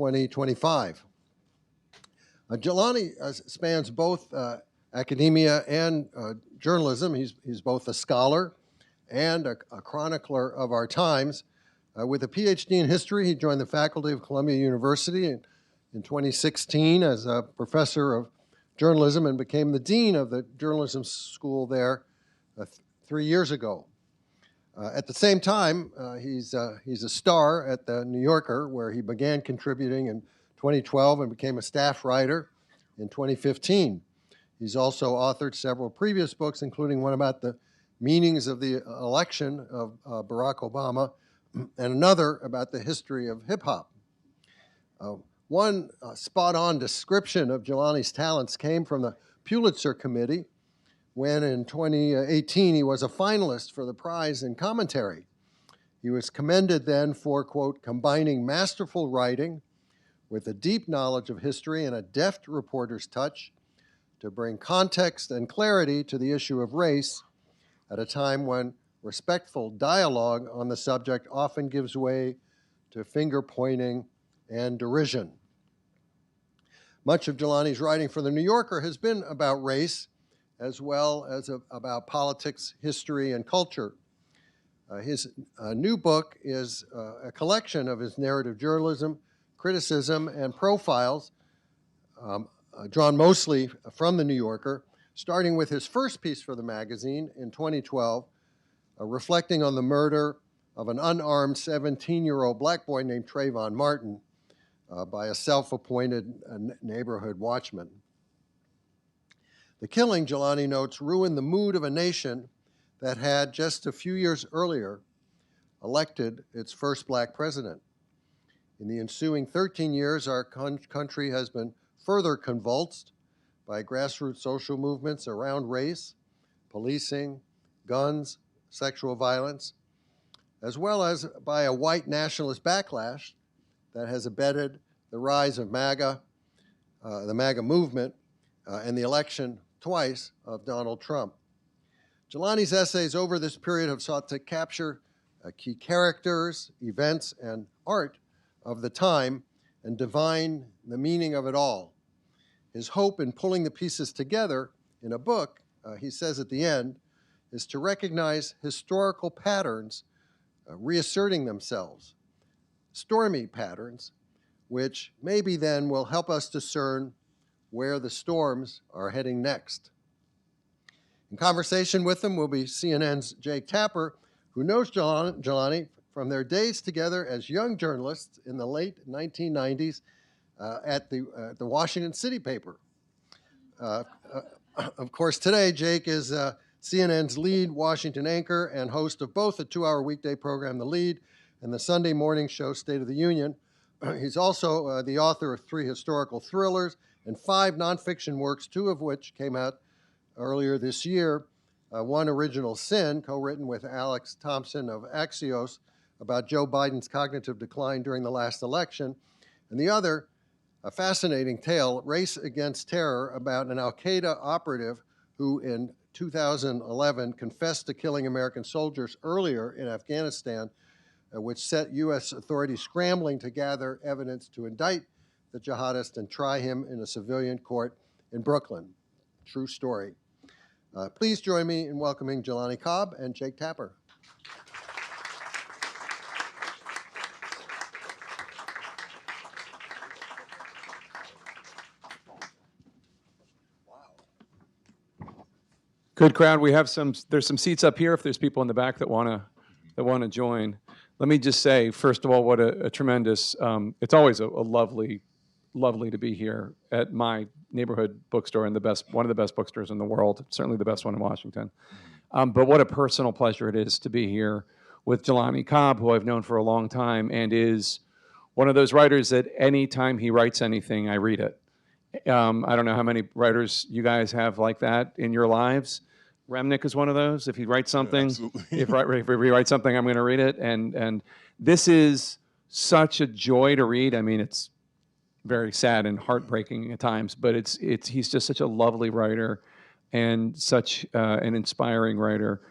2025. Jelani spans both academia and journalism. He's both a scholar and a chronicler of our times. With a PhD in history, he joined the faculty of Columbia University in 2016 as a professor of journalism and became the dean of the journalism school there 3 years ago. At the same time, he's a star at the New Yorker, where he began contributing in 2012 and became a staff writer in 2015. He's also authored several previous books, including one about the meanings of the election of Barack Obama, and another about the history of hip-hop. One spot-on description of Jelani's talents came from the Pulitzer Committee, when in 2018 he was a finalist for the prize in commentary. He was commended then for, quote, combining masterful writing with a deep knowledge of history and a deft reporter's touch to bring context and clarity to the issue of race at a time when respectful dialogue on the subject often gives way to finger-pointing and derision. Much of Jelani's writing for The New Yorker has been about race, as well as about politics, history, and culture. His new book is a collection of his narrative journalism, criticism, and profiles, drawn mostly from The New Yorker, starting with his first piece for the magazine in 2012, reflecting on the murder of an unarmed 17-year-old black boy named Trayvon Martin by a self-appointed neighborhood watchman. The killing, Jelani notes, ruined the mood of a nation that had, just a few years earlier, elected its first black president. In the ensuing 13 years, our country has been further convulsed by grassroots social movements around race, policing, guns, sexual violence, as well as by a white nationalist backlash that has abetted the rise of MAGA, the MAGA movement, and the election twice of Donald Trump. Jelani's essays over this period have sought to capture key characters, events, and art of the time and divine the meaning of it all. His hope in pulling the pieces together in a book, he says at the end, is to recognize historical patterns reasserting themselves, stormy patterns, which maybe then will help us discern where the storms are heading next. In conversation with him will be CNN's Jake Tapper, who knows Jelani from their days together as young journalists in the late 1990s at the Washington City paper. Of course, today, Jake is CNN's lead Washington anchor and host of both the 2-hour weekday program, The Lead, and the Sunday morning show, State of the Union. He's also the author of 3 historical thrillers and 5 nonfiction works, 2 of which came out earlier this year. One, Original Sin, co-written with Alex Thompson of Axios, about Joe Biden's cognitive decline during the last election, and the other, a fascinating tale, Race Against Terror, about an al-Qaeda operative who in 2011 confessed to killing American soldiers earlier in Afghanistan, which set U.S. authorities scrambling to gather evidence to indict the jihadist and try him in a civilian court in Brooklyn. True story. Please join me in welcoming Jelani Cobb and Jake Tapper. Good crowd. We have there's some seats up here if there's people in the back that want to join. Let me just say, first of all, what a tremendous, it's always a lovely to be here at my neighborhood bookstore and one of the best bookstores in the world, certainly the best one in Washington. But what a personal pleasure it is to be here with Jelani Cobb, who I've known for a long time and is one of those writers that any time he writes anything, I read it. I don't know how many writers you guys have like that in your lives. Remnick is one of those. If he writes something, if he writes something, I'm going to read it. And this is such a joy to read. I mean, it's very sad and heartbreaking at times, but he's just such a lovely writer and such an inspiring writer.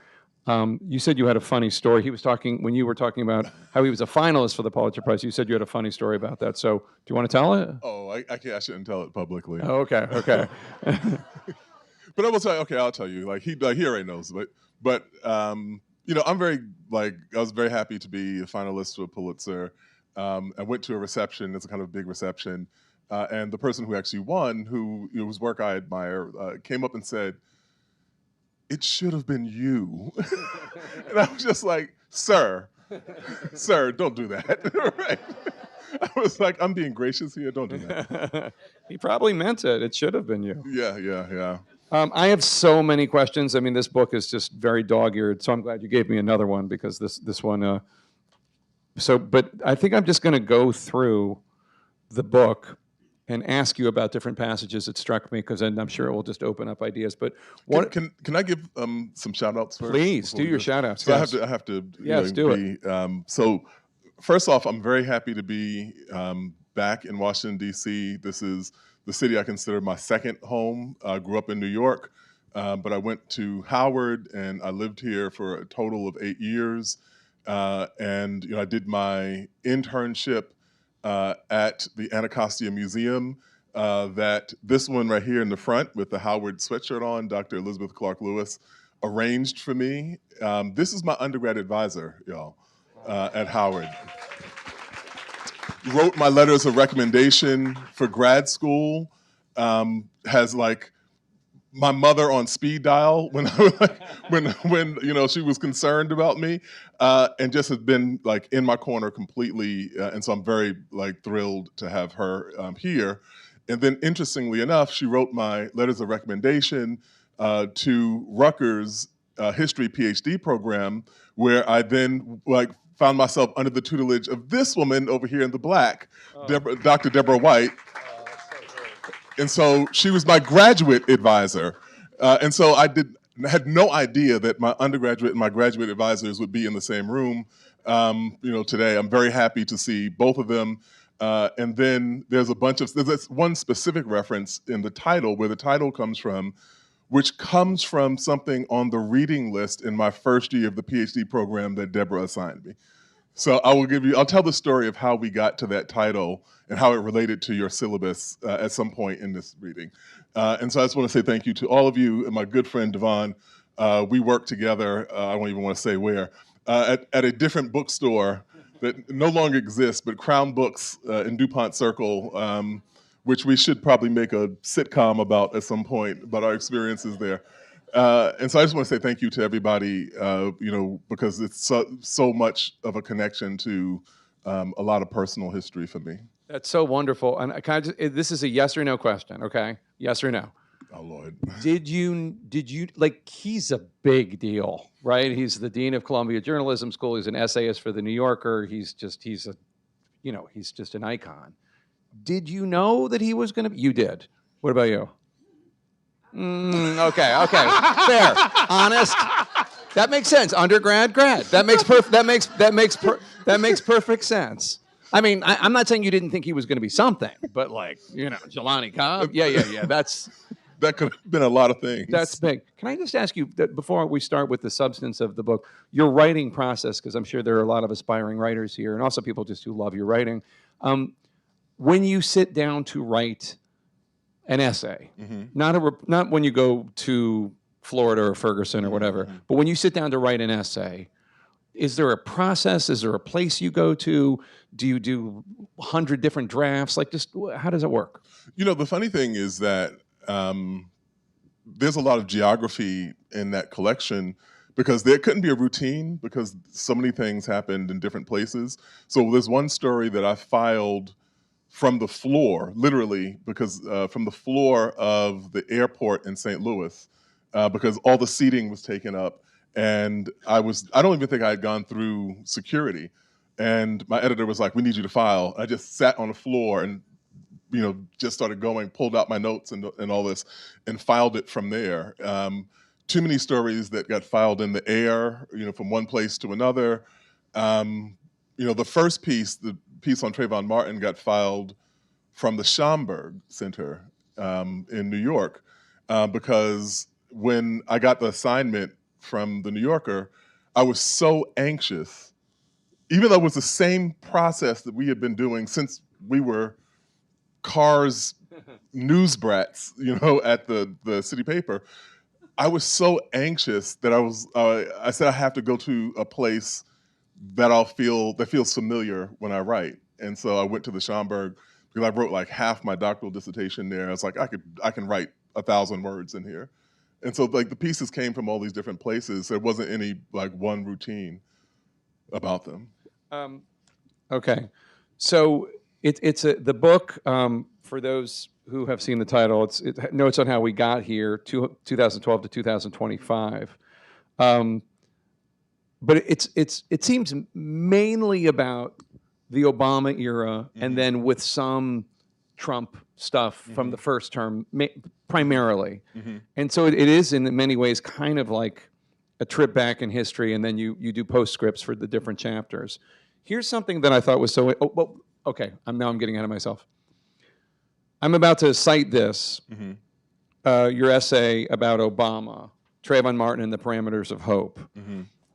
You said you had a funny story. He was talking, when you were talking about how he was a finalist for the Pulitzer Prize, you said you had a funny story about that. So do you want to tell it? Oh, I shouldn't tell it publicly. Oh, okay, okay. But I will tell you, okay, I'll tell you. He already knows. But you know, I was very happy to be a finalist for a Pulitzer. I went to a reception. It's a kind of big reception, and the person who actually won, whose work I admire, came up and said, "It should have been you." And I was just like, "Sir, don't do that." Right? I was like, "I'm being gracious here. Don't do that." He probably meant it. It should have been you. Yeah. I have so many questions. I mean, this book is just very dog-eared, so I'm glad you gave me another one because this one. But I think I'm just going to go through the book and ask you about different passages that struck me, because I'm sure it will just open up ideas. But what? Can I give some shout outs first? Please do your shout outs. So Yes. I have to. Yes, do it. So first off, I'm very happy to be back in Washington, D.C. This is the city I consider my second home. I grew up in New York, but I went to Howard and I lived here for a total of 8 years. And I did my internship at the Anacostia Museum. That this one right here in the front with the Howard sweatshirt on, Dr. Elizabeth Clark Lewis arranged for me. This is my undergrad advisor, y'all, at Howard. Wrote my letters of recommendation for grad school. Has like my mother on speed dial when she was concerned about me, and just has been like in my corner completely. And so I'm very thrilled to have her here. And then interestingly enough, she wrote my letters of recommendation to Rutgers history PhD program, where I then found myself under the tutelage of this woman over here in the black, Dr. Deborah White. And so she was my graduate advisor. And so I had no idea that my undergraduate and my graduate advisors would be in the same room. Today I'm very happy to see both of them. And then there's one specific reference in the title, where the title comes from, which comes from something on the reading list in my first year of the PhD program that Deborah assigned me. So I'll tell the story of how we got to that title and how it related to your syllabus at some point in this reading. And so I just want to say thank you to all of you and my good friend Devon. We worked together, I don't even want to say where, at a different bookstore that no longer exists, but Crown Books in DuPont Circle, which we should probably make a sitcom about at some point, about our experiences there. And so I just want to say thank you to everybody, because it's so much of a connection to a lot of personal history for me. That's so wonderful. And this is a yes or no question, okay? Yes or no? Oh, Lord. Did you he's a big deal, right? He's the dean of Columbia Journalism School. He's an essayist for the New Yorker. He's just an icon. Did you know that he was going to? You did. What about you? Okay, fair, honest. That makes sense. Undergrad, grad. That makes perfect sense. I mean, I'm not saying you didn't think he was going to be something, but Jelani Cobb. Yeah. That could have been a lot of things. That's big. Can I just ask you that before we start with the substance of the book, your writing process, because I'm sure there are a lot of aspiring writers here, and also people just who love your writing. When you sit down to write an essay, not when you go to Florida or Ferguson or whatever, but when you sit down to write an essay, is there a process? Is there a place you go to? Do you do 100 different drafts? How does it work? The funny thing is that there's a lot of geography in that collection, because there couldn't be a routine because so many things happened in different places. So there's one story that I filed from the floor, literally, because from the floor of the airport in St. Louis, because all the seating was taken up. And I don't even think I had gone through security. And my editor was like, "We need you to file." I just sat on the floor and, just started going, pulled out my notes and all this, and filed it from there. Too many stories that got filed in the air, from one place to another. The first piece, the piece on Trayvon Martin, got filed from the Schomburg Center in New York, because when I got the assignment from the New Yorker, I was so anxious, even though it was the same process that we had been doing since we were Cars news brats, at the city paper. I was so anxious that I said I have to go to a place that feels familiar when I write. And so I went to the Schomburg because I wrote like half my doctoral dissertation there. I was like, I can write 1,000 words in here. And so like the pieces came from all these different places. There wasn't any like one routine about them. Okay, so the book, for those who have seen the title, it notes on how we got here, 2012 to 2025. But it seems mainly about the Obama era, and then with some Trump stuff from the first term, primarily. And so it is in many ways kind of like a trip back in history, and then you do postscripts for the different chapters. Here's something that I thought was so, okay, now I'm getting ahead of myself. I'm about to cite this, your essay about Obama, Trayvon Martin and the Parameters of Hope.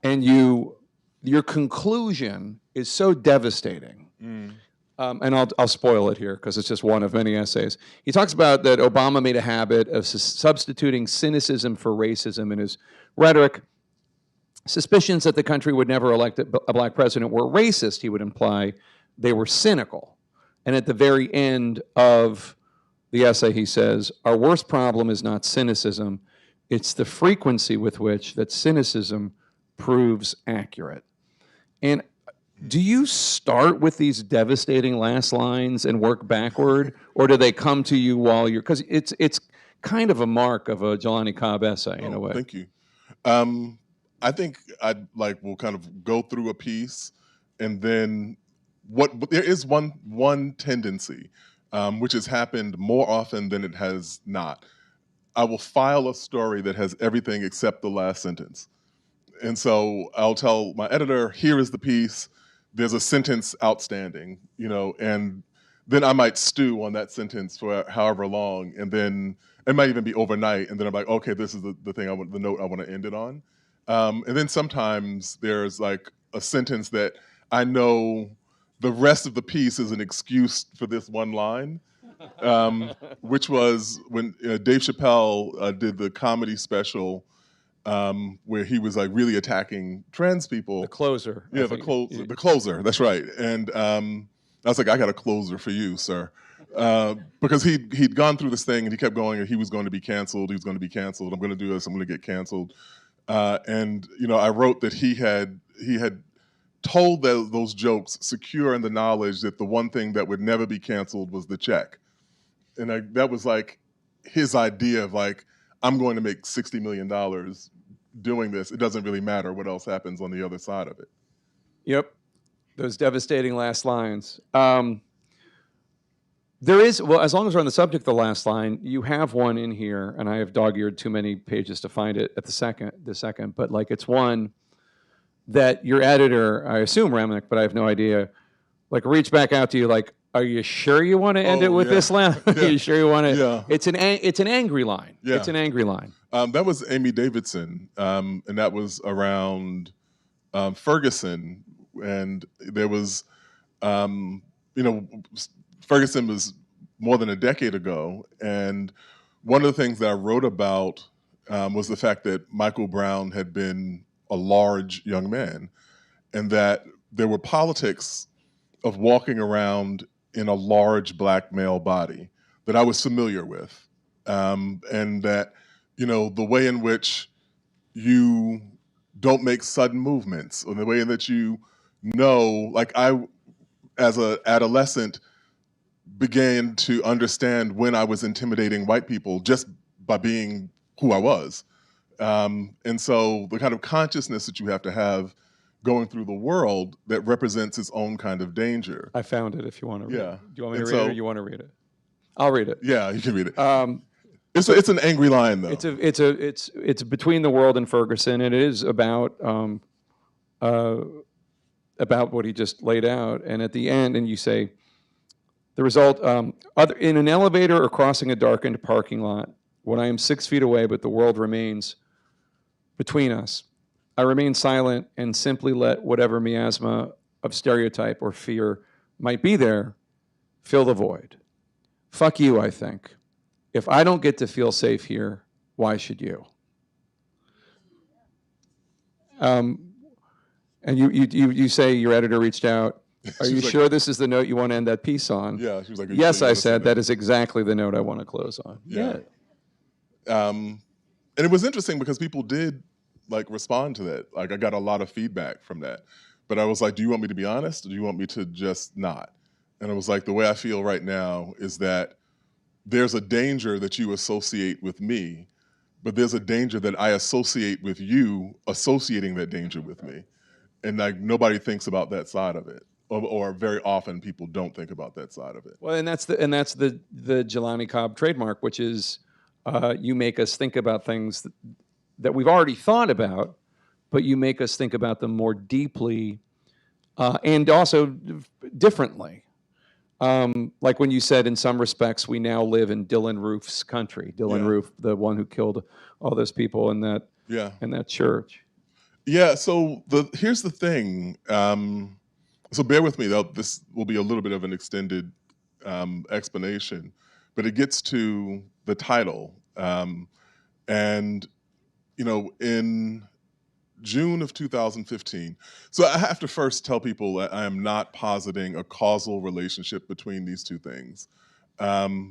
And your conclusion is so devastating. And I'll spoil it here because it's just one of many essays. He talks about that Obama made a habit of substituting cynicism for racism in his rhetoric. Suspicions that the country would never elect a black president were racist, he would imply. They were cynical. And at the very end of the essay, he says, our worst problem is not cynicism, it's the frequency with which that cynicism proves accurate. And do you start with these devastating last lines and work backward, or do they come to you while you're, because it's kind of a mark of a Jelani Cobb essay in a way. Thank you. I think we'll kind of go through a piece, and then there is one tendency, which has happened more often than it has not. I will file a story that has everything except the last sentence. And so I'll tell my editor, here is the piece, there's a sentence outstanding, and then I might stew on that sentence for however long, and then it might even be overnight, and then I'm like, okay, this is the thing the note I want to end it on. And then sometimes there's like a sentence that I know the rest of the piece is an excuse for this one line, which was when Dave Chappelle did the comedy special where he was like really attacking trans people. The closer. Yeah, the closer, that's right. And I was like, I got a closer for you, sir. Because he'd gone through this thing and he kept going and he was going to be canceled, I'm going to do this, I'm going to get canceled. And I wrote that he had told those jokes secure in the knowledge that the one thing that would never be canceled was the check. And that was like his idea of like, I'm going to make $60 million doing this. It doesn't really matter what else happens on the other side of it. Yep, those devastating last lines. There is, well, as long as we're on the subject of the last line, you have one in here, and I have dog-eared too many pages to find it at the second, but like it's one that your editor, I assume Remnick, but I have no idea, like reached back out to you like, are you sure you want to end it with this line? Are you sure you want to? Yeah. It's an angry line. Yeah. It's an angry line. That was Amy Davidson, and that was around Ferguson, and there was, Ferguson was more than a decade ago, and one of the things that I wrote about was the fact that Michael Brown had been a large young man, and that there were politics of walking around in a large black male body that I was familiar with, and that the way in which you don't make sudden movements, or the way in that like I, as an adolescent, began to understand when I was intimidating white people just by being who I was. And so the kind of consciousness that you have to have going through the world that represents its own kind of danger. I found it if you want to read it. Do you want me to read it or you want to read it? I'll read it. Yeah, you can read it. It's an angry line though. It's between the world and Ferguson, and it is about what he just laid out. And at the end, and you say, the result, in an elevator or crossing a darkened parking lot, when I am 6 feet away, but the world remains between us. I remain silent and simply let whatever miasma of stereotype or fear might be there fill the void. Fuck you, I think. If I don't get to feel safe here, why should you? And you say your editor reached out. Are you like, sure this is the note you want to end that piece on? Yeah, she was like, yes, sure I said, that is exactly the note I want to close on. Yeah. And it was interesting because people did like respond to that. Like I got a lot of feedback from that. But I was like, do you want me to be honest or do you want me to just not? And it was like, the way I feel right now is that there's a danger that you associate with me, but there's a danger that I associate with you associating that danger with me. And like nobody thinks about that side of it. Or very often people don't think about that side of it. Well, and that's the Jelani Cobb trademark, which is you make us think about things that we've already thought about, but you make us think about them more deeply and also differently. Like when you said, in some respects, we now live in Dylan Roof's country. Dylan Roof, the one who killed all those people in that church. Yeah. So here's the thing. So bear with me, though. This will be a little bit of an extended explanation, but it gets to the title. And you know, in June of 2015. So I have to first tell people that I am not positing a causal relationship between these two things,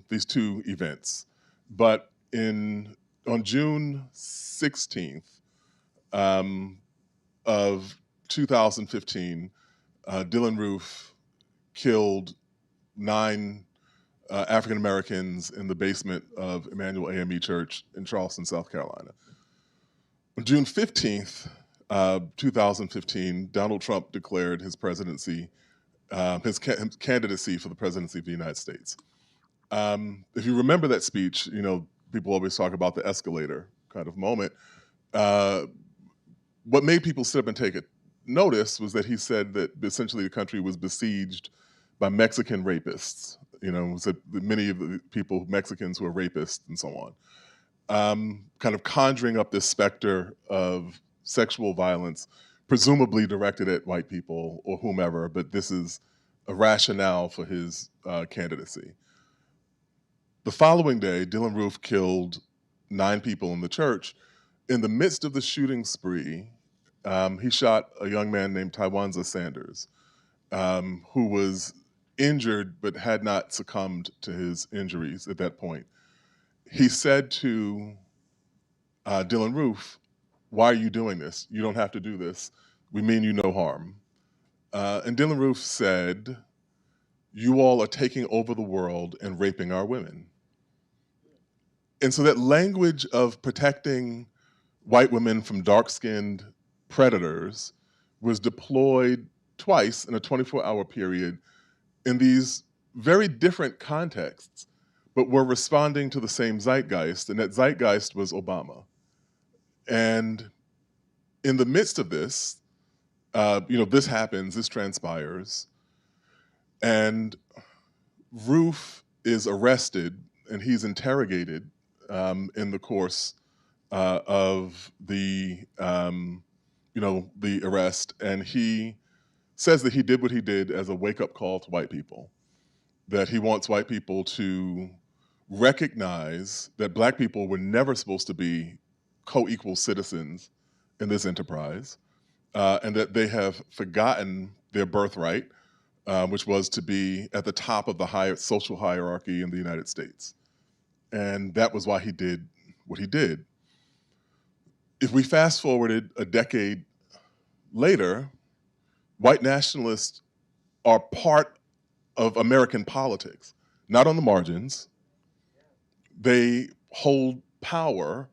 these two events. But on June 16th of 2015, Dylan Roof killed 9 African Americans in the basement of Emmanuel AME Church in Charleston, South Carolina. On June 15th, 2015, Donald Trump declared his presidency, his candidacy for the presidency of the United States. If you remember that speech, you know, people always talk about the escalator kind of moment. What made people sit up and take notice was that he said that essentially the country was besieged by Mexican rapists. You know, so many of the people, Mexicans who are rapists and so on. Kind of conjuring up this specter of sexual violence, presumably directed at white people or whomever, but this is a rationale for his candidacy. The following day, Dylan Roof killed 9 people in the church. In the midst of the shooting spree, he shot a young man named Tywanza Sanders, who was injured but had not succumbed to his injuries at that point. He said to Dylan Roof, "Why are you doing this? You don't have to do this. We mean you no harm." And Dylan Roof said, "You all are taking over the world and raping our women." And so that language of protecting white women from dark-skinned predators was deployed twice in a 24-hour period in these very different contexts, but were responding to the same zeitgeist, and that zeitgeist was Obama. And in the midst of this, you know, this happens, this transpires, and Roof is arrested and he's interrogated in the course of the, you know, the arrest, and he says that he did what he did as a wake-up call to white people, that he wants white people to recognize that black people were never supposed to be co-equal citizens in this enterprise, and that they have forgotten their birthright, which was to be at the top of the highest social hierarchy in the United States. And that was why he did what he did. If we fast forwarded a decade later, white nationalists are part of American politics, not on the margins. They hold power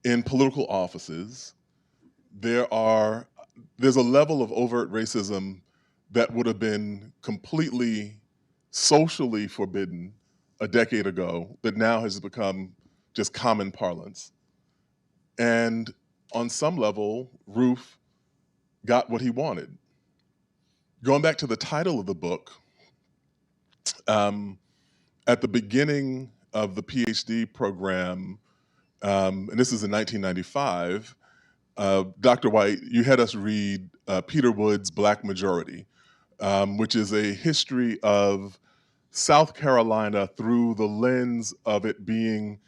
in political offices. There's a level of overt racism that would have been completely socially forbidden a decade ago that now has become just common parlance. And on some level, Roof got what he wanted. Going back to the title of the book, at the beginning of the PhD program, and this is in 1995, Dr. White, you had us read Peter Wood's Black Majority, which is a history of South Carolina through the lens of it being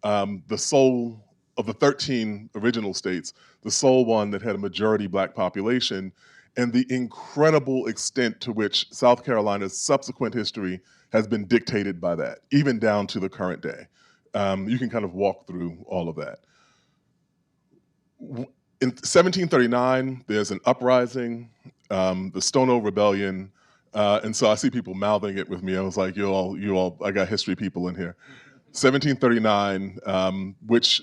the sole of the 13 original states, the sole one that had a majority Black population, and the incredible extent to which South Carolina's subsequent history has been dictated by that, even down to the current day. You can kind of walk through all of that. In 1739, there's an uprising, the Stono Rebellion, and so I see people mouthing it with me. I was like, you all, I got history people in here. 1739, which,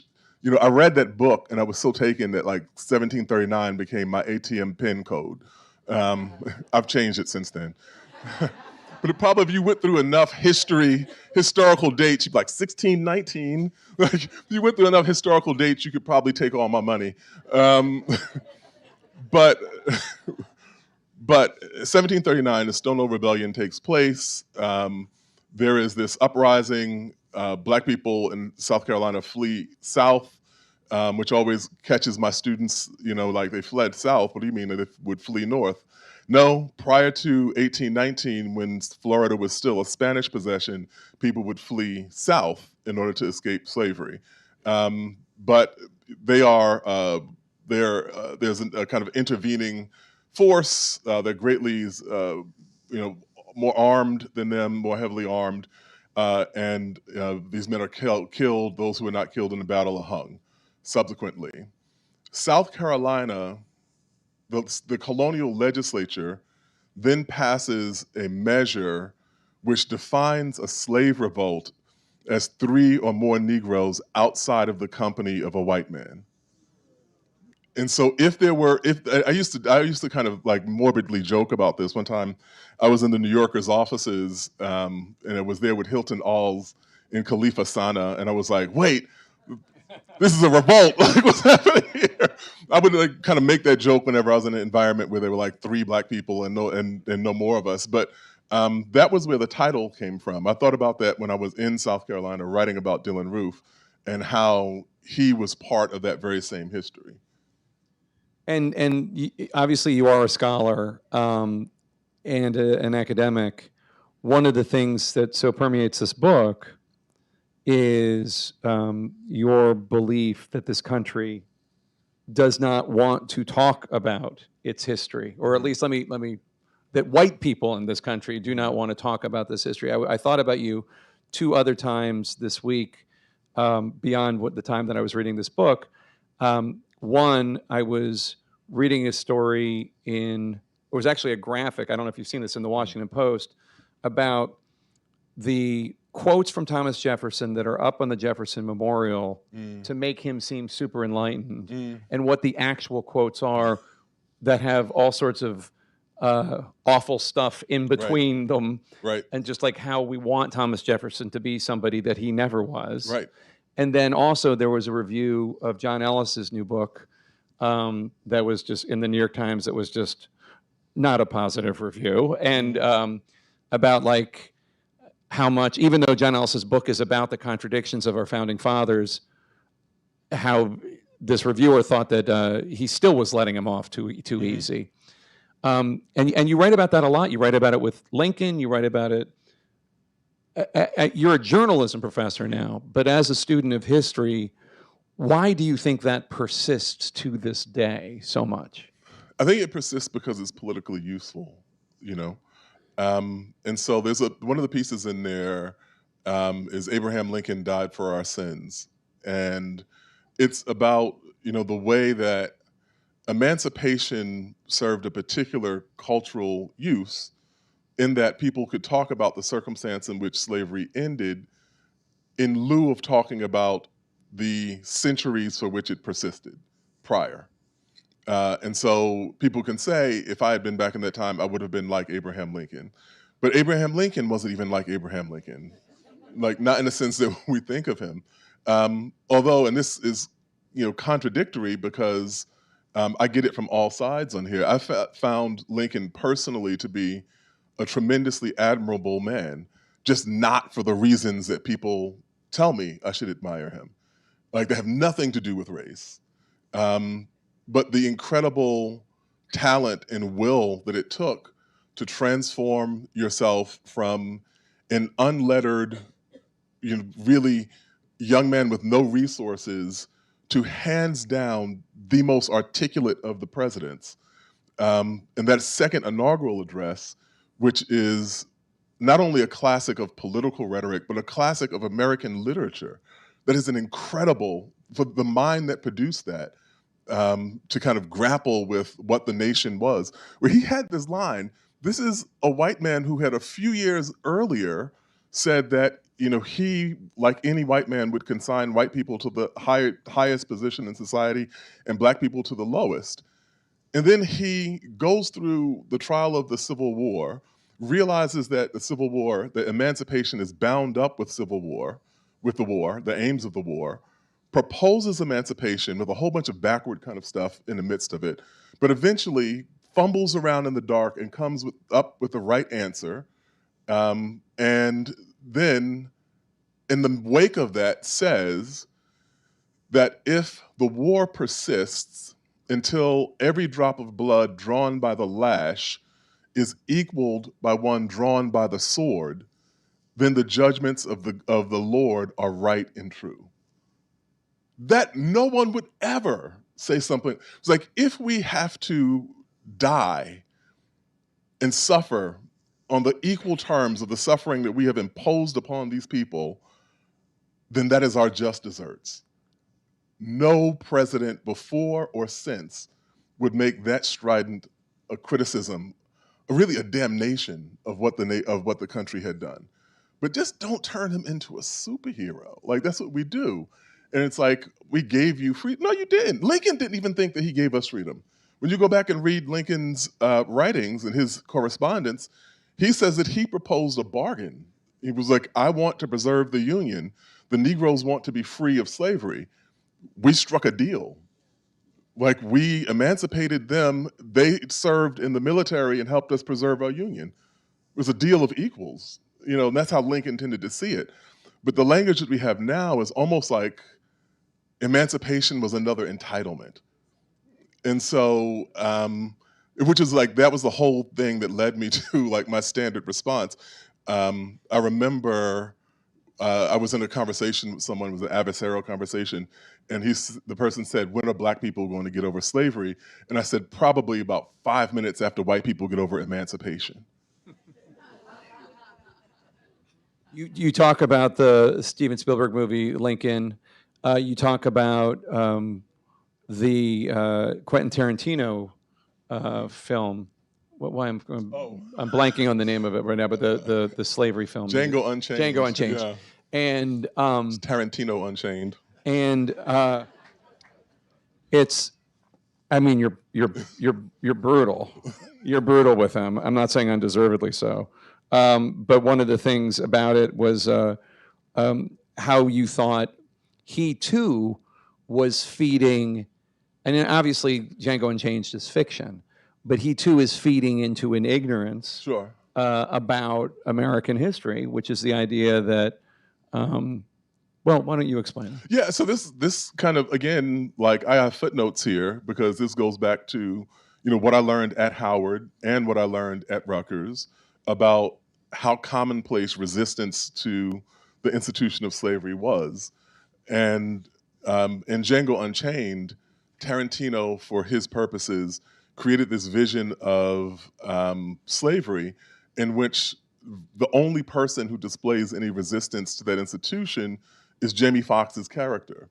I read that book and I was so taken that like 1739 became my ATM PIN code. I've changed it since then. But probably if you went through enough historical dates, you'd be like 1619. Like, if you went through enough historical dates, you could probably take all my money. But 1739, the Stono Rebellion takes place. There is this uprising. Black people in South Carolina flee south, which always catches my students, like they fled south. What do you mean they would flee north? No, prior to 1819, when Florida was still a Spanish possession, people would flee south in order to escape slavery. But they are there's a kind of intervening force. They're greatly, more armed than them, more heavily armed, and these men are killed. Those who were not killed in the battle are hung. Subsequently, South Carolina, the colonial legislature then passes a measure which defines a slave revolt as 3 or more Negroes outside of the company of a white man. And so if I used to kind of like morbidly joke about this. One time I was in the New Yorker's offices, and I was there with Hilton Alls in Khalifa Sana, and I was like, wait, this is a revolt. Like, what's happening here? I would like kind of make that joke whenever I was in an environment where there were like 3 Black people and no more of us. But that was where the title came from. I thought about that when I was in South Carolina writing about Dylann Roof and how he was part of that very same history. And obviously you are a scholar and an academic. One of the things that so permeates this book is your belief that this country does not want to talk about its history, or at least let me that white people in this country do not want to talk about this history. I thought about you 2 other times this week, beyond the time that I was reading this book. One, I was reading a story it was actually a graphic, I don't know if you've seen this, in the Washington Post, about the quotes from Thomas Jefferson that are up on the Jefferson Memorial to make him seem super enlightened, and what the actual quotes are that have all sorts of awful stuff in between them, and just like how we want Thomas Jefferson to be somebody that he never was. Right. And then also there was a review of John Ellis's new book that was just in the New York Times that was just not a positive review, and about like how much, even though John Ellis's book is about the contradictions of our founding fathers, how this reviewer thought that he still was letting him off too easy. And you write about that a lot. You write about it with Lincoln. You write about it. You're a journalism professor now, but as a student of history, why do you think that persists to this day so much? I think it persists because it's politically useful, and so there's one of the pieces in there is Abraham Lincoln died for our sins, and it's about the way that emancipation served a particular cultural use, in that people could talk about the circumstance in which slavery ended in lieu of talking about the centuries for which it persisted prior. And so people can say, if I had been back in that time, I would have been like Abraham Lincoln. But Abraham Lincoln wasn't even like Abraham Lincoln, like not in the sense that we think of him. Although, and this is contradictory, because I get it from all sides on here. I found Lincoln personally to be a tremendously admirable man, just not for the reasons that people tell me I should admire him. Like, they have nothing to do with race. but the incredible talent and will that it took to transform yourself from an unlettered, really young man with no resources to hands down the most articulate of the presidents. And that second inaugural address, which is not only a classic of political rhetoric, but a classic of American literature, that is an incredible, for the mind that produced that, to kind of grapple with what the nation was, where he had this line. This is a white man who had a few years earlier said that he, like any white man, would consign white people to the highest position in society and black people to the lowest. And then he goes through the trial of the Civil War, realizes that the Civil War, the emancipation is bound up with Civil War, with the war, the aims of the war, proposes emancipation with a whole bunch of backward kind of stuff in the midst of it, but eventually fumbles around in the dark and comes up with the right answer. And then, in the wake of that, says that if the war persists until every drop of blood drawn by the lash is equaled by one drawn by the sword, then the judgments of the Lord are right and true. That no one would ever say something. It's like, if we have to die and suffer on the equal terms of the suffering that we have imposed upon these people, then that is our just deserts. No president before or since would make that strident a criticism, really a damnation of what the country had done. But just don't turn him into a superhero. Like, that's what we do. And it's like, we gave you freedom. No, you didn't. Lincoln didn't even think that he gave us freedom. When you go back and read Lincoln's writings and his correspondence, he says that he proposed a bargain. He was like, I want to preserve the Union. The Negroes want to be free of slavery. We struck a deal. Like, we emancipated them. They served in the military and helped us preserve our Union. It was a deal of equals, and that's how Lincoln tended to see it. But the language that we have now is almost like emancipation was another entitlement. And so, which is like, that was the whole thing that led me to like my standard response. I remember I was in a conversation with someone, it was an adversarial conversation, and the person said, when are black people going to get over slavery? And I said, probably about 5 minutes after white people get over emancipation. You talk about the Steven Spielberg movie Lincoln. You talk about the Quentin Tarantino film. I'm blanking on the name of it right now, but the slavery film. Django Unchained. Django Unchained. Yeah. And It's Tarantino Unchained. And it's, I mean, you're brutal. You're brutal with him. I'm not saying undeservedly so. But one of the things about it was how you thought he too was feeding, and obviously Django Unchained is fiction, but he too is feeding into an ignorance Sure. About American history, which is the idea that, well, why don't you explain? Yeah, so this kind of, again, like, I have footnotes here because this goes back to, what I learned at Howard and what I learned at Rutgers about how commonplace resistance to the institution of slavery was. And in Django Unchained, Tarantino, for his purposes, created this vision of slavery in which the only person who displays any resistance to that institution is Jamie Foxx's character.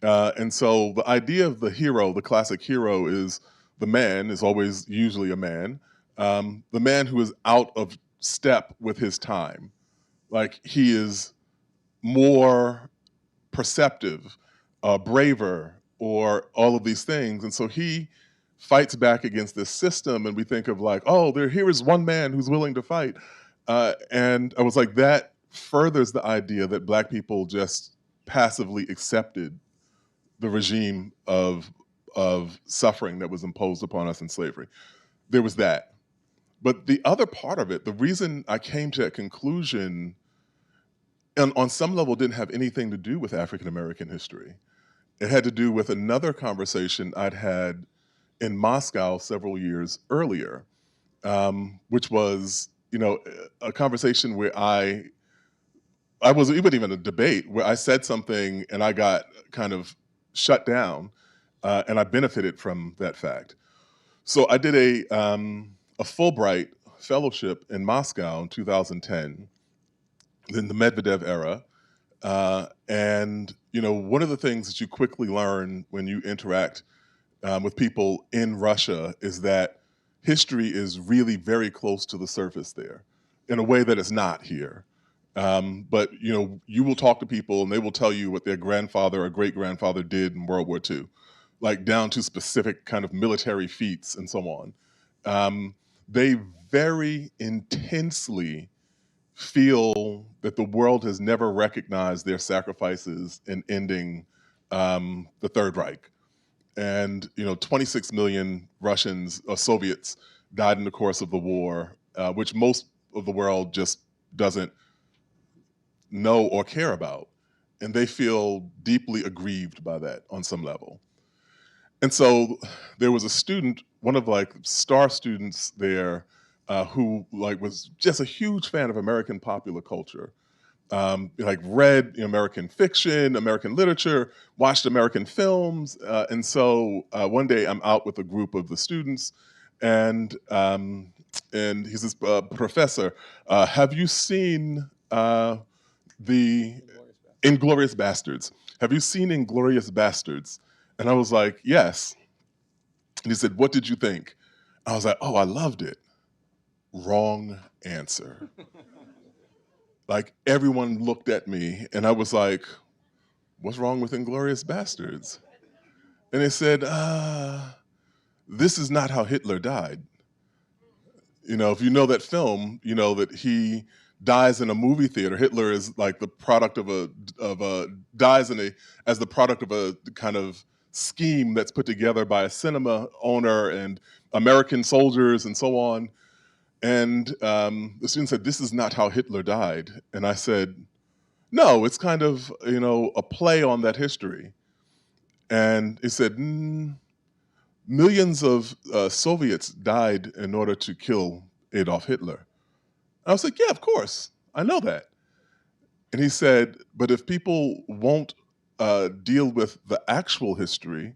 And so the idea of the hero, the classic hero, is the man, is always usually a man, the man who is out of step with his time. Like, he is more perceptive, braver, or all of these things. And so he fights back against this system, and we think of like, oh, here is one man who's willing to fight. And I was like, that furthers the idea that black people just passively accepted the regime of suffering that was imposed upon us in slavery. There was that. But the other part of it, the reason I came to that conclusion, and on some level didn't have anything to do with African American history. It had to do with another conversation I'd had in Moscow several years earlier, which was, a conversation where I was even a debate where I said something and I got kind of shut down, and I benefited from that fact. So I did a Fulbright fellowship in Moscow in 2010, in the Medvedev era, and one of the things that you quickly learn when you interact with people in Russia is that history is really very close to the surface there, in a way that it's not here. But you will talk to people and they will tell you what their grandfather or great grandfather did in World War II, like down to specific kind of military feats and so on. They very intensely feel that the world has never recognized their sacrifices in ending the Third Reich. And 26 million Russians or Soviets died in the course of the war, which most of the world just doesn't know or care about. And they feel deeply aggrieved by that on some level. And so there was a student, one of star students there, who was just a huge fan of American popular culture. Read American fiction, American literature, watched American films. And so one day I'm out with a group of the students, and he says, "Professor, have you seen the Inglorious Bastards? Have you seen Inglorious Bastards?" And I was like, "Yes." And he said, "What did you think?" I was like, "Oh, I loved it." Wrong answer. Everyone looked at me and I was like, "What's wrong with Inglorious Bastards?" And they said, "This is not how Hitler died." If you know that film, you know that he dies in a movie theater. Hitler is the product of as the product of a kind of scheme that's put together by a cinema owner and American soldiers and so on. And the student said, "This is not how Hitler died." And I said, "No, it's kind of, a play on that history." And he said, "Millions of Soviets died in order to kill Adolf Hitler." I was like, "Yeah, of course, I know that." And he said, "But if people won't deal with the actual history,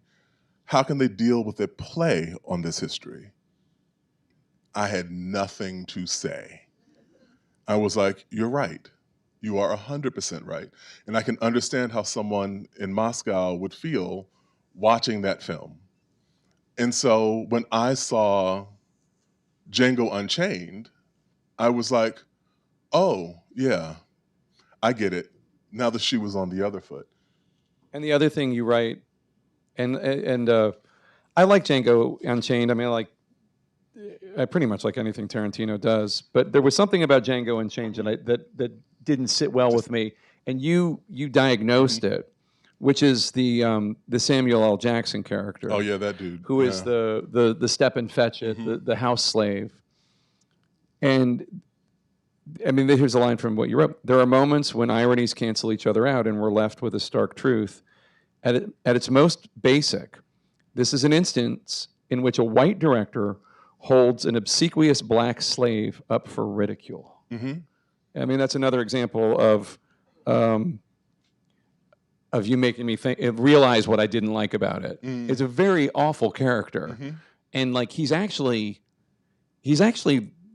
how can they deal with a play on this history?" I had nothing to say. I was like, "You're right. You are 100% right." And I can understand how someone in Moscow would feel watching that film. And so when I saw Django Unchained, I was like, "Oh, yeah, I get it. Now the shoe was on the other foot." And the other thing you write, and I like Django Unchained. I mean, I pretty much like anything Tarantino does, but there was something about Django Unchained that didn't sit well with me, and you diagnosed it, which is the Samuel L. Jackson character. Oh yeah, that dude. Who is the step and fetch it, the house slave. And I mean, here's a line from what you wrote. "There are moments when ironies cancel each other out and we're left with a stark truth. At its most basic, this is an instance in which a white director holds an obsequious black slave up for ridicule." I mean, that's another example of you making me think, realize what I didn't like about it. It's a very awful character, and he's actually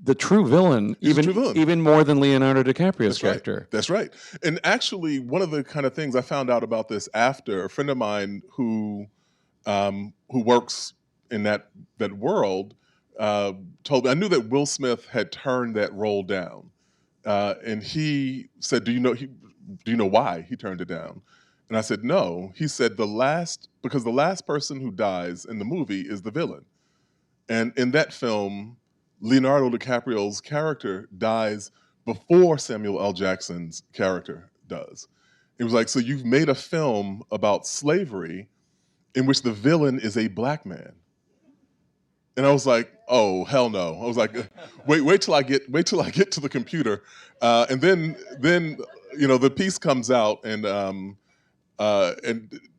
the true villain, even more than Leonardo DiCaprio's character. Right. That's right. And actually, one of the kind of things I found out about this after, a friend of mine who works in that world told me, I knew that Will Smith had turned that role down, and he said, "Do you know why he turned it down?" And I said, "No." He said, because the last person who dies in the movie is the villain, and in that film, Leonardo DiCaprio's character dies before Samuel L. Jackson's character does. It was like, so you've made a film about slavery in which the villain is a black man. And I was like, "Oh, hell no." I was like, wait till I get to the computer. And then the piece comes out, and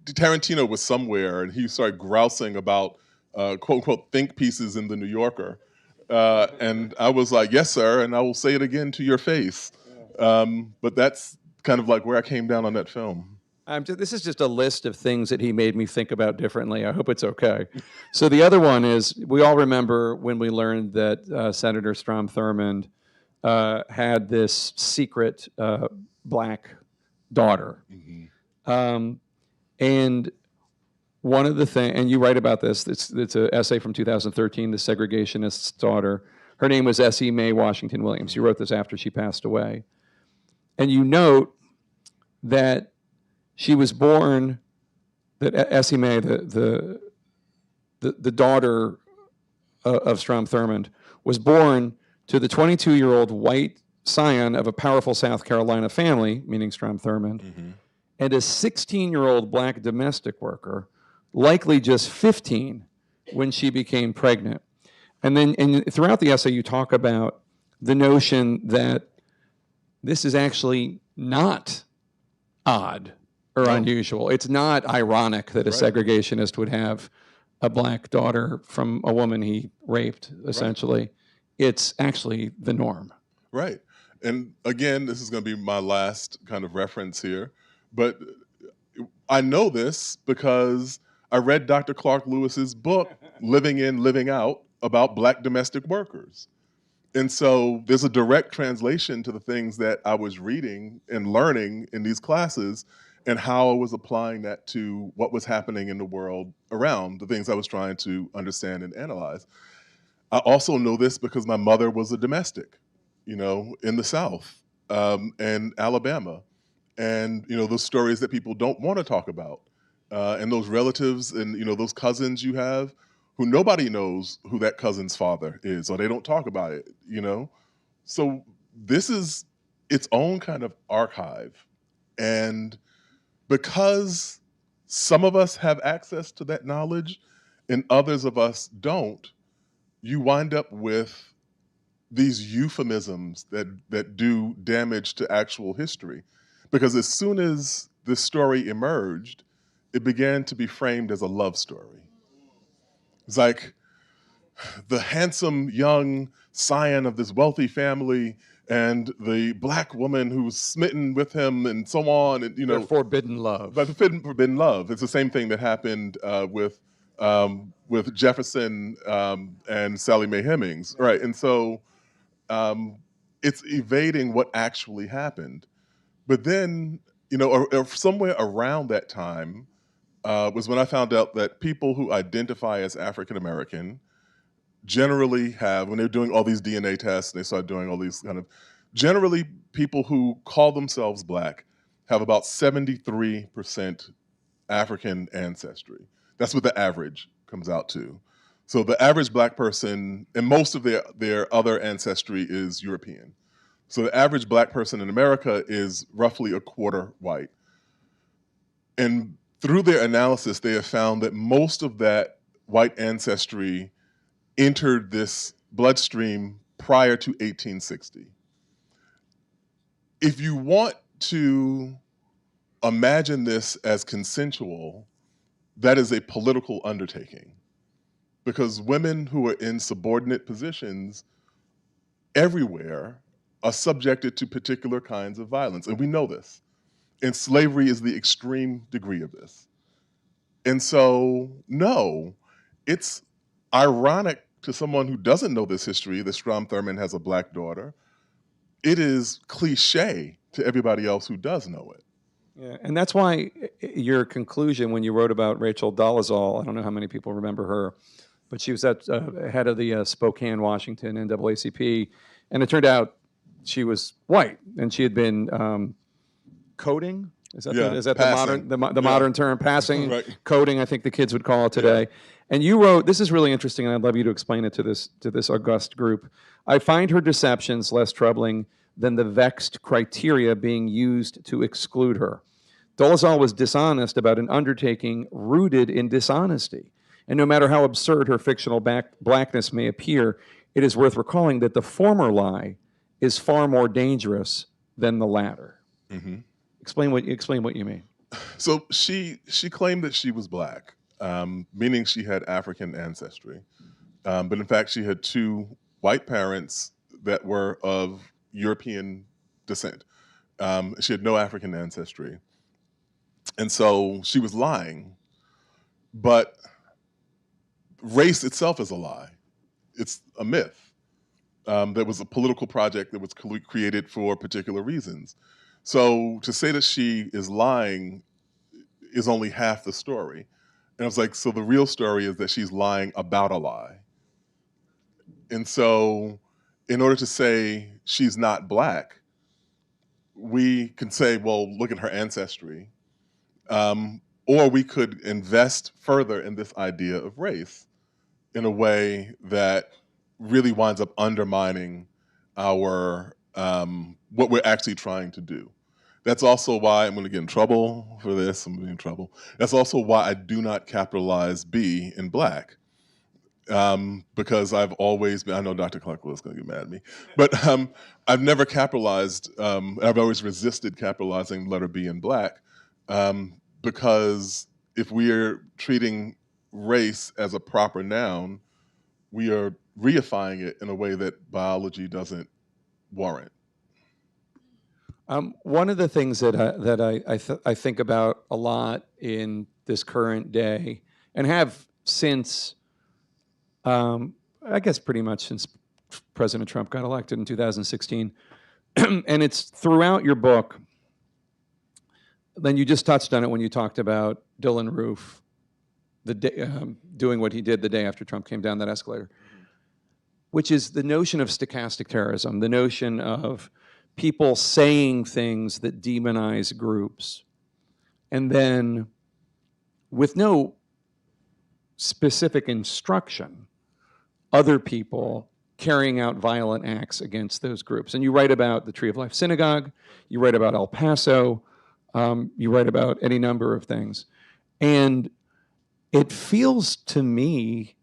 Tarantino was somewhere and he started grousing about quote unquote think pieces in the New Yorker. And I was like, yes, sir, and I will say it again to your face. But that's kind of like where I came down on that film. This is just a list of things that he made me think about differently. I hope it's okay. So the other one is, we all remember when we learned that Senator Strom Thurmond had this secret black daughter. And one of the things, and you write about this, it's an essay from 2013, The Segregationist's Daughter. Her name was S.E. Mae Washington Williams. You wrote this after she passed away. And you note that she was born, that S.E. Mae, the daughter of Strom Thurmond, was born to the 22-year-old white scion of a powerful South Carolina family, meaning Strom Thurmond, and a 16-year-old black domestic worker, likely just 15 when she became pregnant. And then throughout the essay, you talk about the notion that this is actually not odd or unusual. It's not ironic that a segregationist would have a black daughter from a woman he raped, essentially. It's actually the norm. Right. And again, this is going to be my last kind of reference here, but I know this because I read Dr. Clark Lewis's book, Living In, Living Out, about black domestic workers. And so there's a direct translation to the things that I was reading and learning in these classes and how I was applying that to what was happening in the world around, the things I was trying to understand and analyze. I also know this because my mother was a domestic, you know, in the South and Alabama. And, you know, those stories that people don't want to talk about. And those relatives and, you know, those cousins you have who nobody knows who that cousin's father is, or they don't talk about it, you know? So this is its own kind of archive. And because some of us have access to that knowledge and others of us don't, you wind up with these euphemisms that do damage to actual history. Because as soon as this story emerged, it began to be framed as a love story. It's like the handsome young scion of this wealthy family and the black woman who's smitten with him and so on, and you know, Their forbidden love. But forbidden love. It's the same thing that happened with Jefferson and Sally Mae Hemings, right? And so it's evading what actually happened. But then, you know, or somewhere around that time was when I found out that people who identify as African American generally have, when they're doing all these DNA tests, and they start doing all these kind of, generally people who call themselves black have about 73% African ancestry. That's what the average comes out to. So the average black person, and most of their other ancestry is European. So the average black person in America is roughly a quarter white. And through their analysis, they have found that most of that white ancestry entered this bloodstream prior to 1860. If you want to imagine this as consensual, that is a political undertaking. Because women who are in subordinate positions everywhere are subjected to particular kinds of violence, and we know this. And slavery is the extreme degree of this. And so, no, it's ironic to someone who doesn't know this history that Strom Thurmond has a black daughter. It is cliche to everybody else who does know it. Yeah, and that's why your conclusion when you wrote about Rachel Dolezal, I don't know how many people remember her, but she was at head of the Spokane, Washington NAACP, and it turned out she was white, and she had been coding. Is that passing. the modern term, passing, Right. coding? I think the kids would call it today. Yeah. And you wrote, this is really interesting, and I'd love you to explain it to this august group. I find her deceptions less troubling than the vexed criteria being used to exclude her. Dolezal was dishonest about an undertaking rooted in dishonesty. And no matter how absurd her fictional blackness may appear, it is worth recalling that the former lie is far more dangerous than the latter. Mm-hmm. Explain what you mean. So she claimed that she was black. meaning she had African ancestry. But in fact, she had two white parents that were of European descent. She had no African ancestry. And so she was lying. But race itself is a lie. It's a myth. That was a political project that was created for particular reasons. So to say that she is lying is only half the story. And I was like, so the real story is that she's lying about a lie. And so in order to say she's not Black, we can say, well, look at her ancestry. Or we could invest further in this idea of race in a way that really winds up undermining our what we're actually trying to do. That's also why I'm going to get in trouble for this. I'm going to be in trouble. That's also why I do not capitalize B in Black. Because I've always been, I know Dr. Clark is going to get mad at me, but I've never capitalized, I've always resisted capitalizing letter B in Black, because if we are treating race as a proper noun, we are reifying it in a way that biology doesn't warrant. One of the things that I think about a lot in this current day, and have since, I guess pretty much since President Trump got elected in 2016, and it's throughout your book. Then you just touched on it when you talked about Dylan Roof, the day, doing what he did the day after Trump came down that escalator, which is the notion of stochastic terrorism, the notion of people saying things that demonize groups, and then with no specific instruction, other people carrying out violent acts against those groups. And you write about the Tree of Life Synagogue, you write about El Paso, you write about any number of things. And it feels to me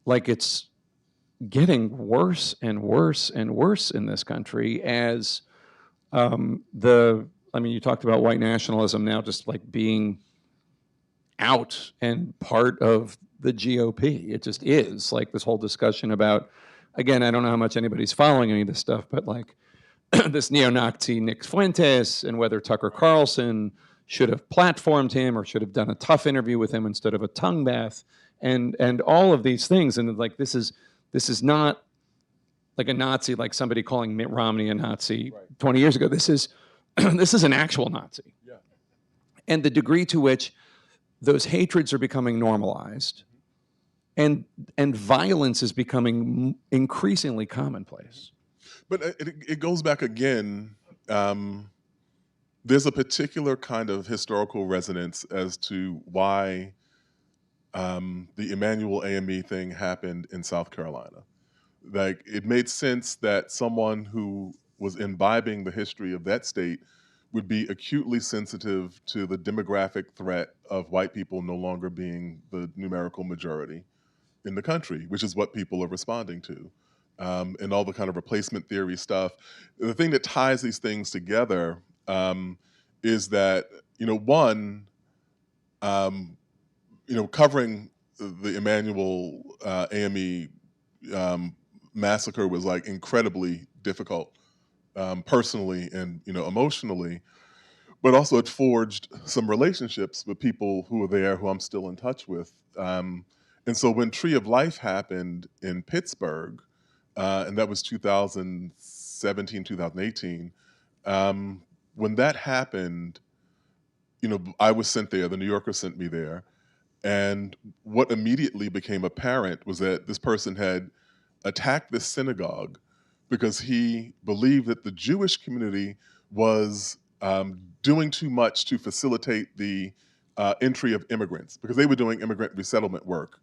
like it's getting worse and worse and worse in this country as you talked about white nationalism now just like being out and part of the GOP. It just is, like this whole discussion about, again, I don't know how much anybody's following any of this stuff, but like this neo-Nazi Nick Fuentes and whether Tucker Carlson should have platformed him or should have done a tough interview with him instead of a tongue bath, and all of these things. And like this is not like a Nazi, like somebody calling Mitt Romney a Nazi 20 years ago. This is this is an actual Nazi. Yeah. And the degree to which those hatreds are becoming normalized, and violence is becoming increasingly commonplace. But it goes back again. There's a particular kind of historical resonance as to why the Emmanuel AME thing happened in South Carolina. Like, it made sense that someone who was imbibing the history of that state would be acutely sensitive to the demographic threat of white people no longer being the numerical majority in the country, which is what people are responding to. And all the kind of replacement theory stuff. The thing that ties these things together is that, covering the Emmanuel AME massacre was like incredibly difficult personally and emotionally, but also it forged some relationships with people who were there who I'm still in touch with. And so when Tree of Life happened in Pittsburgh, and that was 2017, 2018, when that happened, I was sent there, the New Yorker sent me there, and what immediately became apparent was that this person had attacked this synagogue because he believed that the Jewish community was doing too much to facilitate the entry of immigrants, because they were doing immigrant resettlement work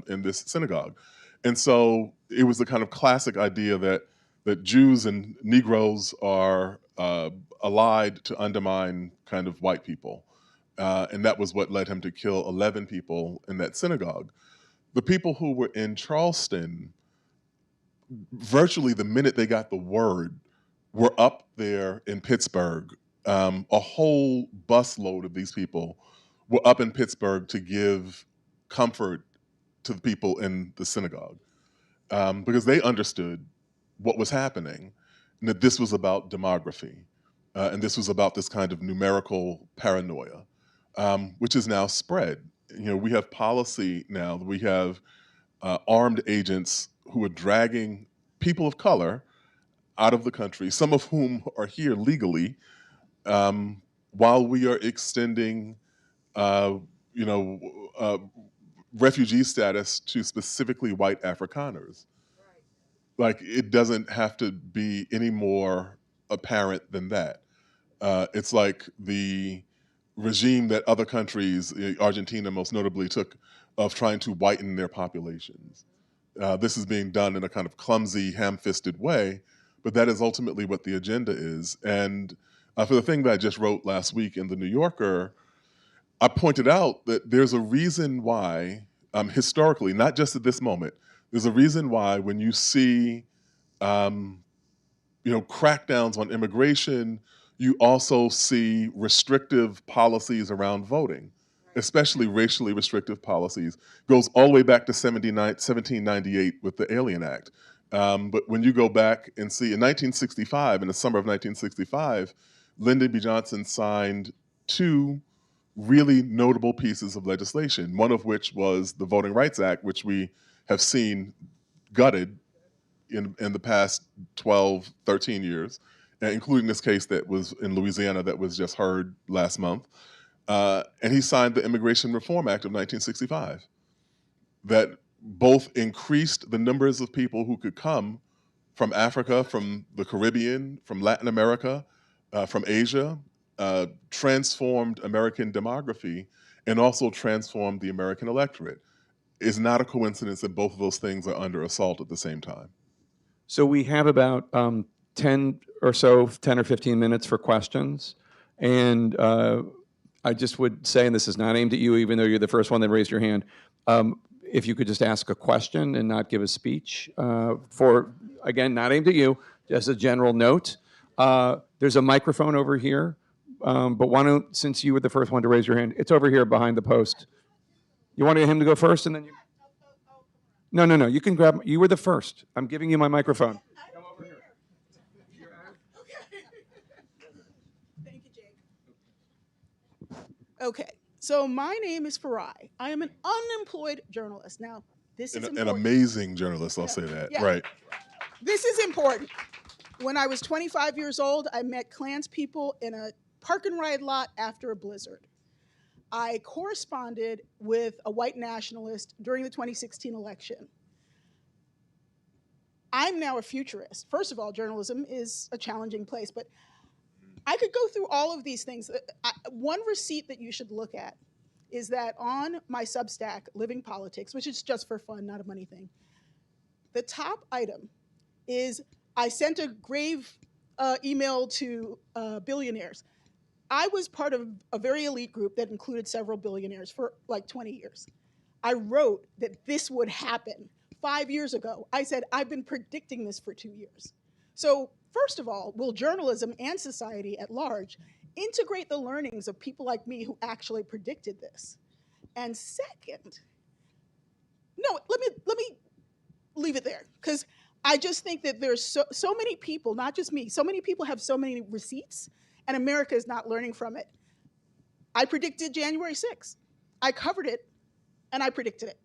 in this synagogue. And so it was the kind of classic idea that Jews and Negroes are allied to undermine kind of white people. And that was what led him to kill 11 people in that synagogue. The people who were in Charleston, virtually the minute they got the word, were up there in Pittsburgh. A whole busload of these people were up in Pittsburgh to give comfort to the people in the synagogue, because they understood what was happening, and that this was about demography, and this was about this kind of numerical paranoia, which is now spread. We have policy now. We have armed agents who are dragging people of color out of the country, some of whom are here legally, while we are extending, refugee status to specifically white Afrikaners. Like, it doesn't have to be any more apparent than that. It's like the regime that other countries, Argentina most notably, took of trying to whiten their populations. This is being done in a kind of clumsy, ham-fisted way, but that is ultimately what the agenda is. And for the thing that I just wrote last week in The New Yorker, I pointed out that there's a reason why, historically, not just at this moment, there's a reason why when you see, crackdowns on immigration, you also see restrictive policies around voting, especially racially restrictive policies. Goes all the way back to 1798 with the Alien Act. But when you go back and see, in 1965, in the summer of 1965, Lyndon B. Johnson signed 2 really notable pieces of legislation, one of which was the Voting Rights Act, which we have seen gutted in the past 12, 13 years, including this case that was in Louisiana that was just heard last month. And he signed the Immigration Reform Act of 1965 that both increased the numbers of people who could come from Africa, from the Caribbean, from Latin America, from Asia, transformed American demography, and also transformed the American electorate. It's not a coincidence that both of those things are under assault at the same time. So we have about 10 or 15 minutes for questions. And I just would say, and this is not aimed at you, even though you're the first one that raised your hand, if you could just ask a question and not give a speech again, not aimed at you, just a general note. There's a microphone over here, but why don't, since you were the first one to raise your hand, it's over here behind the post. You wanted him to go first and then you? No, you can grab, you were the first. I'm giving you my microphone. Come over here. Thank you, Jake. Okay, so my name is Farai. I am an unemployed journalist. Now, this is An important. amazing journalist, I'll say that, Yeah. right. This is important. When I was 25 years old, I met Klans people in a park and ride lot after a blizzard. I corresponded with a white nationalist during the 2016 election. I'm now a futurist. First of all, journalism is a challenging place, but I could go through all of these things. One receipt that you should look at is that on my Substack, Living Politics, which is just for fun, not a money thing, the top item is I sent a grave email to billionaires. I was part of a very elite group that included several billionaires for like 20 years. I wrote that this would happen 5 years ago. I said, I've been predicting this for 2 years. So first of all, will journalism and society at large integrate the learnings of people like me who actually predicted this? And second, no, let me leave it there, because I just think that there's so many people, not just me, so many people have so many receipts, and America is not learning from it. I predicted January 6th. I covered it, and I predicted it.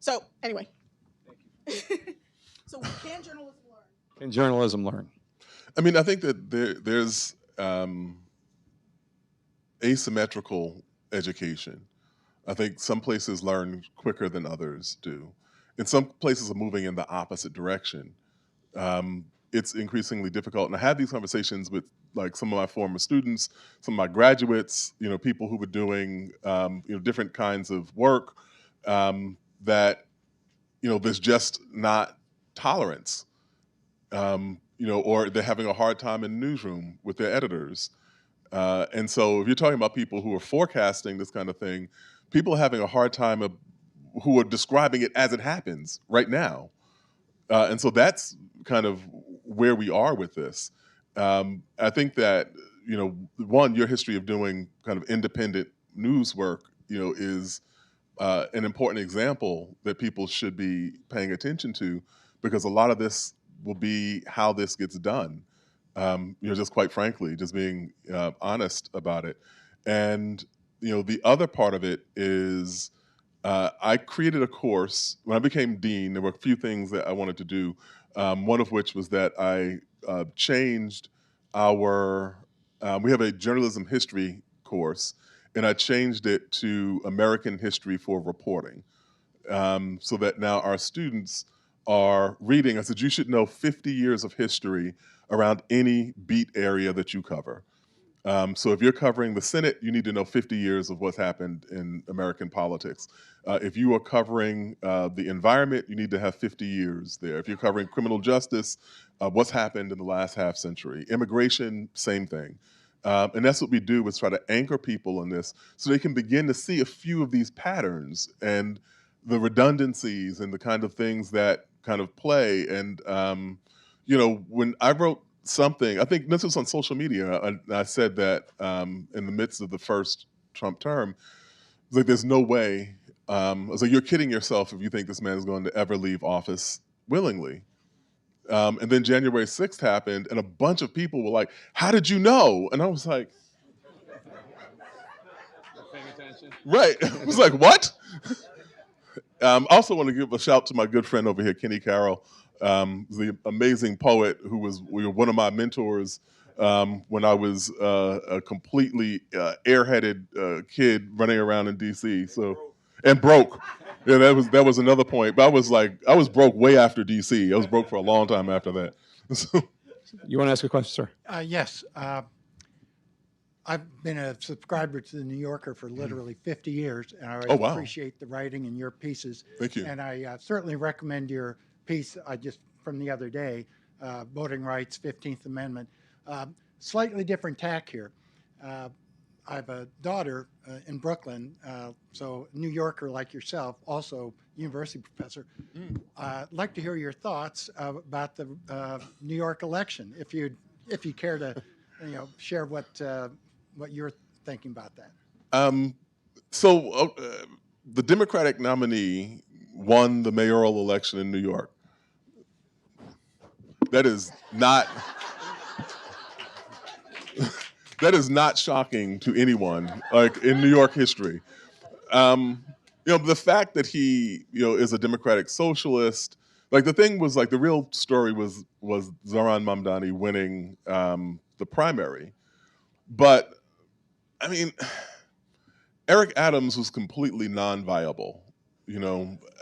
So anyway. Thank you. So can journalism learn? Can journalism learn? I mean, I think that there's asymmetrical education. I think some places learn quicker than others do. And some places are moving in the opposite direction. It's increasingly difficult. And I had these conversations with like some of my former students, some of my graduates, people who were doing different kinds of work, that there's just not tolerance, or they're having a hard time in the newsroom with their editors. And so if you're talking about people who are forecasting this kind of thing, people are having a hard time who are describing it as it happens right now. And so that's kind of where we are with this. I think that, one, your history of doing kind of independent news work, is an important example that people should be paying attention to, because a lot of this will be how this gets done. Just quite frankly, just being honest about it. And the other part of it is I created a course when I became dean. There were a few things that I wanted to do. One of which was that I changed our. We have a journalism history course, and I changed it to American history for reporting, so that now our students are reading. I said you should know 50 years of history around any beat area that you cover. So if you're covering the Senate, you need to know 50 years of what's happened in American politics. If you are covering the environment, you need to have 50 years there. If you're covering criminal justice, what's happened in the last half century. Immigration, same thing. And that's what we do, is try to anchor people in this so they can begin to see a few of these patterns and the redundancies and the kind of things that kind of play. And, when I wrote something, I think this was on social media, I said that in the midst of the first Trump term, it's like, there's no way. I was like, you're kidding yourself if you think this man is going to ever leave office willingly. And then January 6th happened, and a bunch of people were like, how did you know? And I was like, Paying attention. right. I was like, what? I also want to give a shout to my good friend over here, Kenny Carroll, the amazing poet who was one of my mentors when I was a completely airheaded kid running around in DC. And broke. Yeah, that was another point. But I was broke way after DC. I was broke for a long time after that. So, You want to ask a question, sir? Yes. I've been a subscriber to the New Yorker for literally 50 years, and I always Oh, wow. appreciate the writing in your pieces. Thank you. And I certainly recommend your piece from the other day, voting rights, 15th Amendment. Slightly different tack here. I have a daughter in Brooklyn, so New Yorker like yourself, also university professor. I'd like to hear your thoughts about the New York election, if you care to, share what you're thinking about that. So the Democratic nominee won the mayoral election in New York. That is not that is not shocking to anyone, like in New York history. The fact that he is a democratic socialist, like the thing was, like the real story was Zohran Mamdani winning the primary. But I mean, Eric Adams was completely non-viable,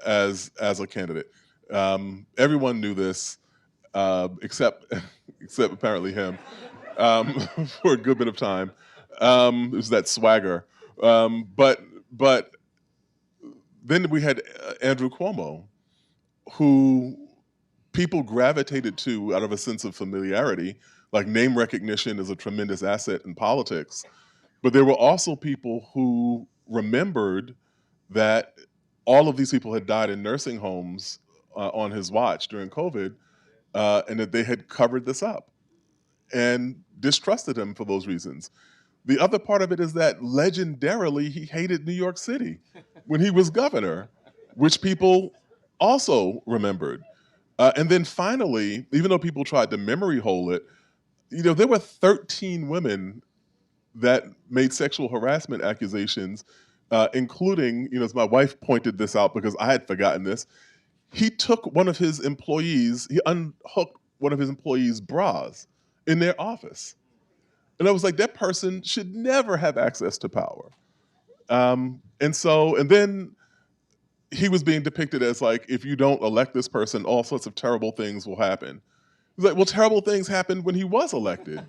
as a candidate. Everyone knew this, except apparently him, for a good bit of time. It was that swagger. But then we had Andrew Cuomo, who people gravitated to out of a sense of familiarity. Like, name recognition is a tremendous asset in politics. But there were also people who remembered that all of these people had died in nursing homes on his watch during COVID, and that they had covered this up and distrusted him for those reasons. The other part of it is that legendarily he hated New York City when he was governor, which people also remembered. And then finally, even though people tried to memory hole it, there were 13 women that made sexual harassment accusations, including, as my wife pointed this out because I had forgotten this, he took one of his employees, he unhooked one of his employees' bras in their office. And I was like, that person should never have access to power. And then he was being depicted as like, if you don't elect this person, all sorts of terrible things will happen. He was like, well, terrible things happened when he was elected.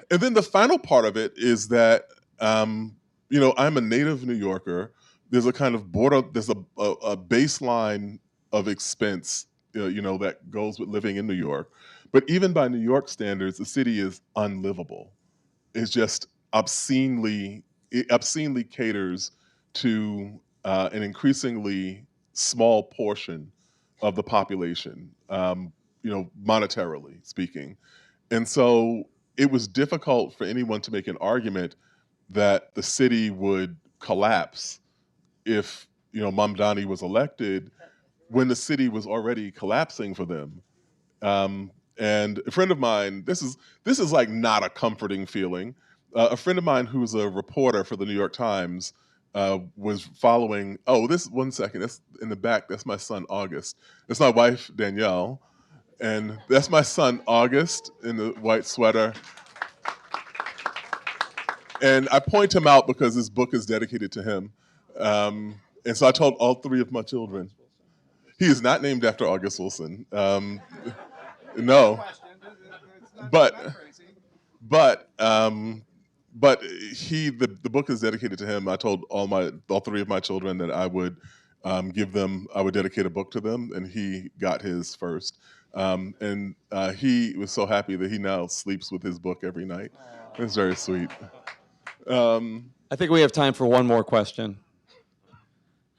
And then the final part of it is that, I'm a native New Yorker. There's a kind of there's a baseline of expense, that goes with living in New York. But even by New York standards, the city is unlivable. It's just obscenely caters to an increasingly small portion of the population, monetarily speaking. And so it was difficult for anyone to make an argument that the city would collapse if Mamdani was elected when the city was already collapsing for them. And a friend of mine, this is like not a comforting feeling. A friend of mine who's a reporter for the New York Times was following. Oh, this 1 second. That's in the back. That's my son August. That's my wife Danielle, and that's my son August in the white sweater. And I point him out because this book is dedicated to him. And so I told all three of my children. He is not named after August Wilson. No, but the book is dedicated to him. I told all three of my children that I would I would dedicate a book to them, and he got his first. And he was so happy that he now sleeps with his book every night. It's very sweet. I think we have time for one more question.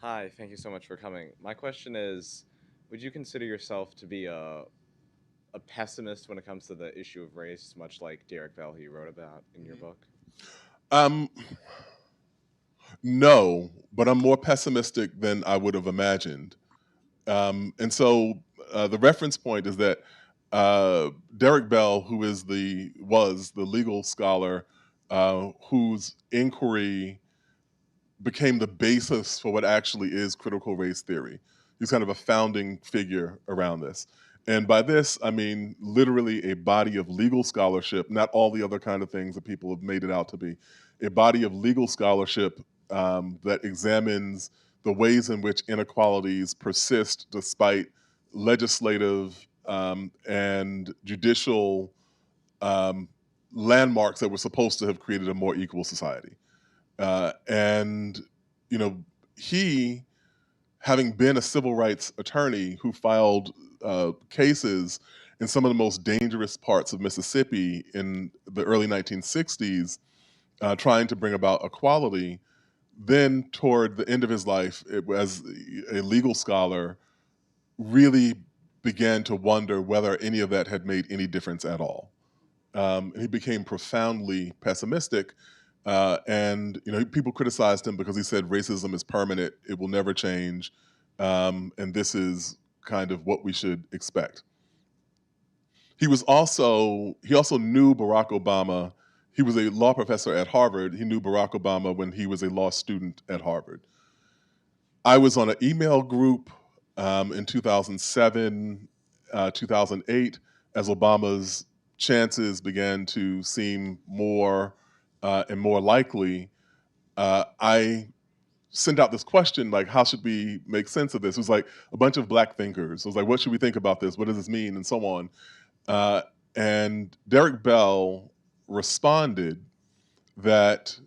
Hi, thank you so much for coming. My question is, would you consider yourself to be a pessimist when it comes to the issue of race, much like Derek Bell, who you wrote about in your book? No, but I'm more pessimistic than I would have imagined. And so the reference point is that Derek Bell, who was the legal scholar whose inquiry became the basis for what actually is critical race theory. He's kind of a founding figure around this. And by this, I mean literally a body of legal scholarship, not all the other kind of things that people have made it out to be, a body of legal scholarship that examines the ways in which inequalities persist despite legislative and judicial landmarks that were supposed to have created a more equal society. And he, having been a civil rights attorney who filed cases in some of the most dangerous parts of Mississippi in the early 1960s, trying to bring about equality, then toward the end of his life, as a legal scholar, really began to wonder whether any of that had made any difference at all. He became profoundly pessimistic. And people criticized him because he said racism is permanent, it will never change, and this is kind of what we should expect. He also knew Barack Obama. He was a law professor at Harvard. He knew Barack Obama when he was a law student at Harvard. I was on an email group in 2007, 2008, as Obama's chances began to seem more and more likely. I sent out this question, like, how should we make sense of this? It was like a bunch of black thinkers. It was like, what should we think about this? What does this mean? And so on. And Derek Bell responded that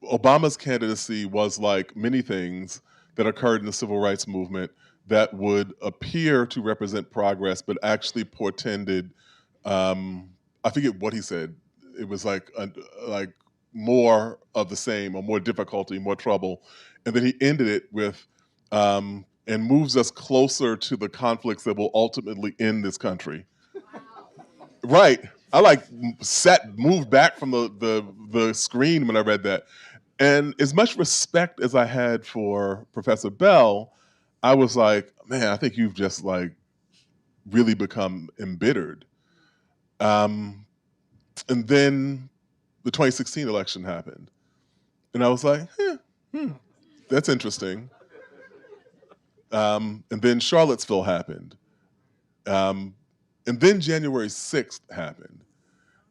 Obama's candidacy was like many things that occurred in the civil rights movement that would appear to represent progress, but actually portended, I forget what he said. It was like more of the same, or more difficulty, more trouble. And then he ended it with, and moves us closer to the conflicts that will ultimately end this country. Right. I moved back from the screen when I read that. And as much respect as I had for Professor Bell, I was like, man, I think you've just really become embittered. And then the 2016 election happened. And I was like, that's interesting. And then Charlottesville happened. And then January 6th happened.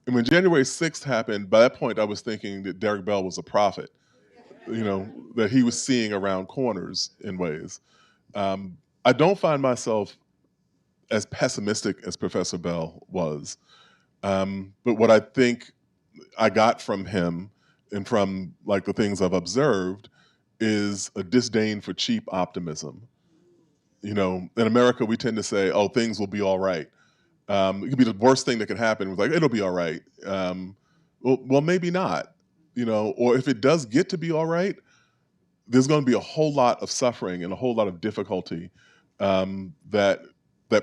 And when January 6th happened, by that point I was thinking that Derek Bell was a prophet, that he was seeing around corners in ways. I don't find myself as pessimistic as Professor Bell was. But what I think I got from him and from the things I've observed is a disdain for cheap optimism. In America, we tend to say, oh, things will be all right. It could be the worst thing that could happen. It's like, it'll be all right. Well, maybe not, or if it does get to be all right, there's going to be a whole lot of suffering and a whole lot of difficulty that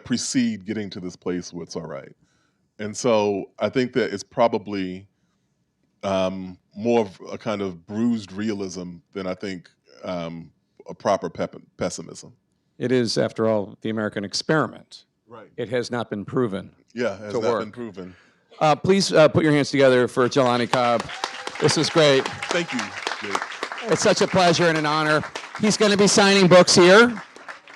precede getting to this place where it's all right. And so I think that it's probably more of a kind of bruised realism than I think a proper pessimism. It is, after all, the American experiment. Right. It has not been proven. Yeah, has to not work. been proven. Please put your hands together for Jelani Cobb. This is great. Thank you, Jake. It's such a pleasure and an honor. He's going to be signing books here.